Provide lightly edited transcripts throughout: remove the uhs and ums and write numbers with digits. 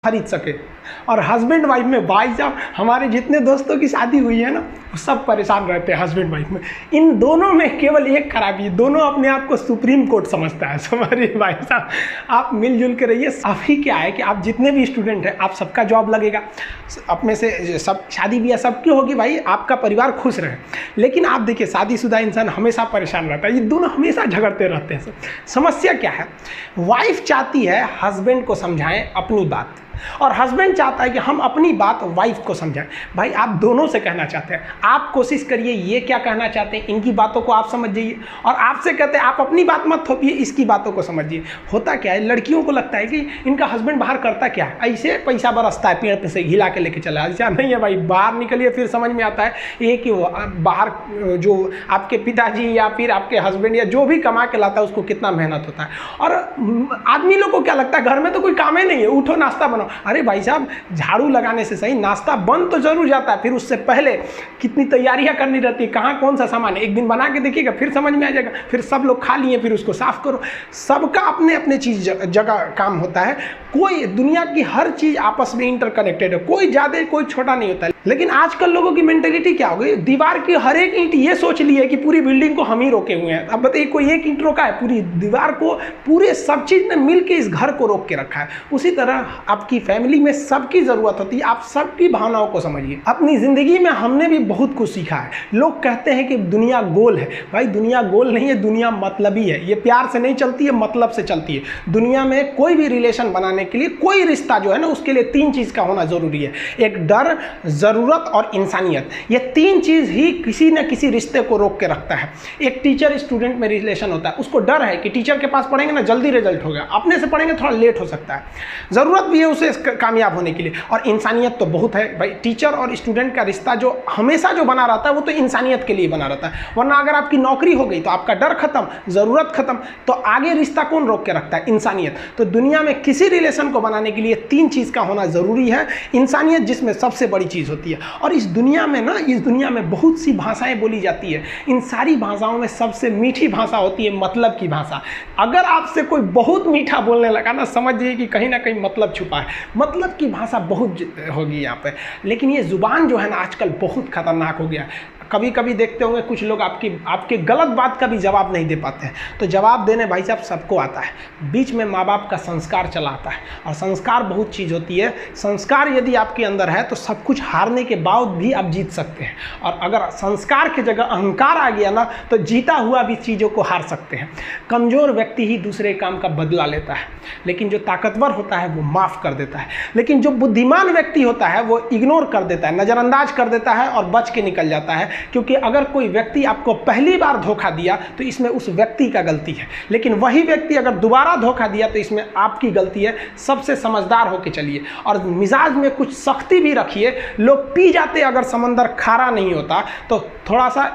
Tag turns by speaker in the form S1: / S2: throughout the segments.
S1: खरीद सके। और हस्बैंड वाइफ में भाई साहब हमारे जितने दोस्तों की शादी हुई है ना वो सब परेशान रहते हैं हस्बैंड वाइफ में। इन दोनों में केवल एक खराबी है, दोनों अपने आप को सुप्रीम कोर्ट समझता है। हमारे भाई साहब आप मिलजुल के रहिए। अभी क्या है कि आप जितने भी स्टूडेंट हैं आप सबका जॉब लगेगा, अपने से सब शादी ब्याह सबकी होगी भाई, आपका परिवार खुश रहे। लेकिन आप देखिए शादीशुदा इंसान हमेशा परेशान रहता है, ये दोनों हमेशा झगड़ते रहते हैं। समस्या क्या है, वाइफ चाहती है हस्बैंड को समझाएं अपनी बात और हस्बैंड चाहता है कि हम अपनी बात वाइफ को समझाएं। भाई आप दोनों से कहना चाहते हैं, आप कोशिश करिए ये क्या कहना चाहते हैं इनकी बातों को आप समझ जाइए, और आपसे कहते हैं आप अपनी बात मत थोपिए इसकी बातों को समझिए। होता क्या है, लड़कियों को लगता है कि इनका हस्बैंड बाहर करता क्या है, ऐसे पैसा बरसता है पेड़ पे से हिला के लेके चला। ऐसा नहीं है भाई, बाहर निकलिए फिर समझ में आता है ये कि वो बाहर जो आपके पिताजी या फिर आपके हस्बैंड या जो भी कमा के लाता है उसको कितना मेहनत होता है। और आदमी लोग को क्या लगता है घर में तो कोई काम ही नहीं है, उठो नाश्ता बनाओ। अरे भाई साहब झाड़ू लगाने से सही नाश्ता बन तो जरूर जाता है, फिर उससे पहले कितनी तैयारियां करनी रहती है, कहाँ कौन सा सामान है, एक दिन बना के देखिएगा फिर समझ में आ जाएगा। फिर सब लोग खा लिए फिर उसको साफ करो। सबका अपने अपने चीज जगह काम होता है। कोई दुनिया की हर चीज आपस में इंटरकनेक्टेड है, कोई ज्यादा कोई छोटा नहीं होता है। लेकिन आजकल लोगों की मेंटेलिटी क्या हो गई, दीवार की हर एक ईंट ये सोच ली है कि पूरी बिल्डिंग को हम ही रोके हुए हैं। अब बताइए कोई एक ईंट रोका है, पूरी दीवार को पूरे सब चीज ने मिलकर इस घर को रोक के रखा है। उसी तरह आपकी फैमिली में सबकी जरूरत होती है, आप सबकी भावनाओं को समझिए। अपनी जिंदगी में हमने भी बहुत कुछ सीखा है। लोग कहते हैं कि दुनिया गोल है, भाई दुनिया गोल नहीं है, दुनिया मतलबी है। ये प्यार से नहीं चलती है, मतलब से चलती है। दुनिया में कोई भी रिलेशन बनाने के लिए, कोई रिश्ता जो है ना उसके लिए तीन चीज का होना जरूरी है, एक डर, जरूरत और इंसानियत। ये तीन चीज ही किसी न किसी रिश्ते को रोक के रखता है। एक टीचर स्टूडेंट में रिलेशन होता है, उसको डर है कि टीचर के पास पढ़ेंगे ना जल्दी रिजल्ट होगा, अपने से पढ़ेंगे थोड़ा लेट हो सकता है। जरूरत भी है उसे कामयाब होने के लिए, और इंसानियत तो बहुत है भाई। टीचर और स्टूडेंट का रिश्ता जो हमेशा जो बना रहता है वो तो इंसानियत के लिए बना रहता है। वरना अगर आपकी नौकरी हो गई तो आपका डर खत्म, जरूरत खत्म, तो आगे रिश्ता कौन रोक के रखता है, इंसानियत। तो दुनिया में किसी रिलेशन को बनाने के लिए तीन चीज का होना जरूरी है, इंसानियत जिसमें सबसे बड़ी चीज होती है। और इस दुनिया में ना, इस दुनिया में बहुत सी भाषाएं बोली जाती है, इन सारी भाषाओं में सबसे मीठी भाषा होती है मतलब की भाषा। अगर आपसे कोई बहुत मीठा बोलने लगा ना, समझिए कि कहीं ना कहीं मतलब छुपा है। मतलब की भाषा बहुत होगी यहाँ पे। लेकिन ये जुबान जो है ना आजकल बहुत खतरनाक हो गया। कभी कभी देखते होंगे कुछ लोग आपके गलत बात का भी जवाब नहीं दे पाते हैं। तो जवाब देने भाई साहब सबको आता है, बीच में माँ बाप का संस्कार चला आता है। और संस्कार बहुत चीज़ होती है। संस्कार यदि आपके अंदर है तो सब कुछ हारने के बाद भी आप जीत सकते हैं, और अगर संस्कार की जगह अहंकार आ गया ना तो जीता हुआ भी चीज़ों को हार सकते हैं। कमज़ोर व्यक्ति ही दूसरे काम का बदला लेता है, लेकिन जो ताकतवर होता है वो माफ़ कर देता है। लेकिन जो बुद्धिमान व्यक्ति होता है वो इग्नोर कर देता है, नज़रअंदाज कर देता है और बच के निकल जाता है। क्योंकि अगर कोई व्यक्ति आपको पहली बार धोखा दिया तो इसमें उस व्यक्ति का गलती है, लेकिन वही व्यक्ति अगर दोबारा धोखा दिया तो इसमें आपकी गलती है। सबसे समझदार होके चलिए और मिजाज में कुछ सख्ती भी रखिए। लोग पी जाते अगर समंदर खारा नहीं होता तो थोड़ा सा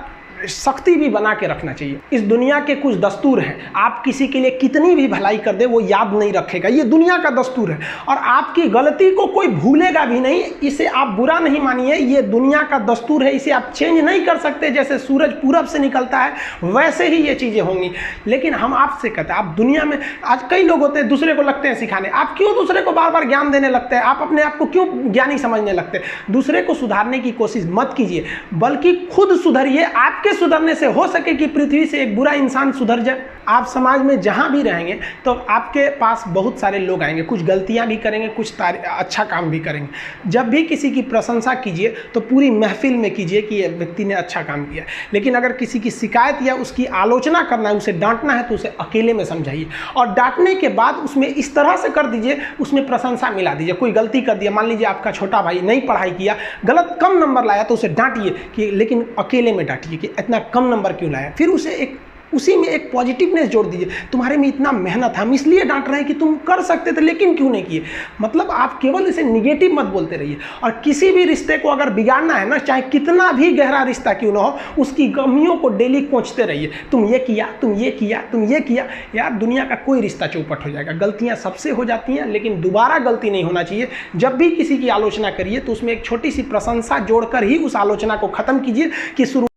S1: सख्ती भी बना के रखना चाहिए। इस दुनिया के कुछ दस्तूर हैं, आप किसी के लिए कितनी भी भलाई कर दे वो याद नहीं रखेगा, ये दुनिया का दस्तूर है। और आपकी गलती को कोई भूलेगा भी नहीं, इसे आप बुरा नहीं मानिए, ये दुनिया का दस्तूर है, इसे आप चेंज नहीं कर सकते। जैसे सूरज पूरब से निकलता है वैसे ही ये चीज़ें होंगी। लेकिन हम आपसे कहते हैं, आप दुनिया में आज कई लोग होते हैं दूसरे को लगते हैं सिखाने, आप क्यों दूसरे को बार बार ज्ञान देने लगते हैं, आप अपने आप को क्यों ज्ञानी समझने लगते हैं। दूसरे को सुधारने की कोशिश मत कीजिए, बल्कि खुद सुधरिए। आपके सुधरने से हो सके कि पृथ्वी से एक बुरा इंसान सुधर जाए। आप समाज में जहां भी रहेंगे तो आपके पास बहुत सारे लोग आएंगे, कुछ गलतियां भी करेंगे, कुछ अच्छा काम भी करेंगे। जब भी किसी की प्रशंसा कीजिए तो पूरी महफिल में कीजिए कि ये व्यक्ति ने अच्छा काम किया। लेकिन अगर किसी की शिकायत या उसकी आलोचना करना है, उसे डांटना है, तो उसे अकेले में समझाइए। और डांटने के बाद उसमें इस तरह से कर दीजिए, उसमें प्रशंसा मिला दीजिए। कोई गलती कर दिया, मान लीजिए आपका छोटा भाई नहीं पढ़ाई किया, गलत कम नंबर लाया, तो उसे डांटिए कि, लेकिन अकेले में डांटिए कि इतना कम नंबर क्यों लाया। फिर उसे उसी में एक पॉजिटिवनेस जोड़ दीजिए, तुम्हारे में इतना मेहनत है, हम इसलिए डांट रहे हैं कि तुम कर सकते थे लेकिन क्यों नहीं किए। मतलब आप केवल इसे निगेटिव मत बोलते रहिए। और किसी भी रिश्ते को अगर बिगाड़ना है ना, चाहे कितना भी गहरा रिश्ता क्यों ना हो, उसकी कमियों को डेली कोंचते रहिए। तुम ये किया, तुम ये किया, तुम ये किया। यार दुनिया का कोई रिश्ता चौपट हो जाएगा। गलतियां सबसे हो जाती हैं, लेकिन दोबारा गलती नहीं होना चाहिए। जब भी किसी की आलोचना करिए तो उसमें एक छोटी सी प्रशंसा जोड़कर ही उस आलोचना को खत्म कीजिए कि शुरू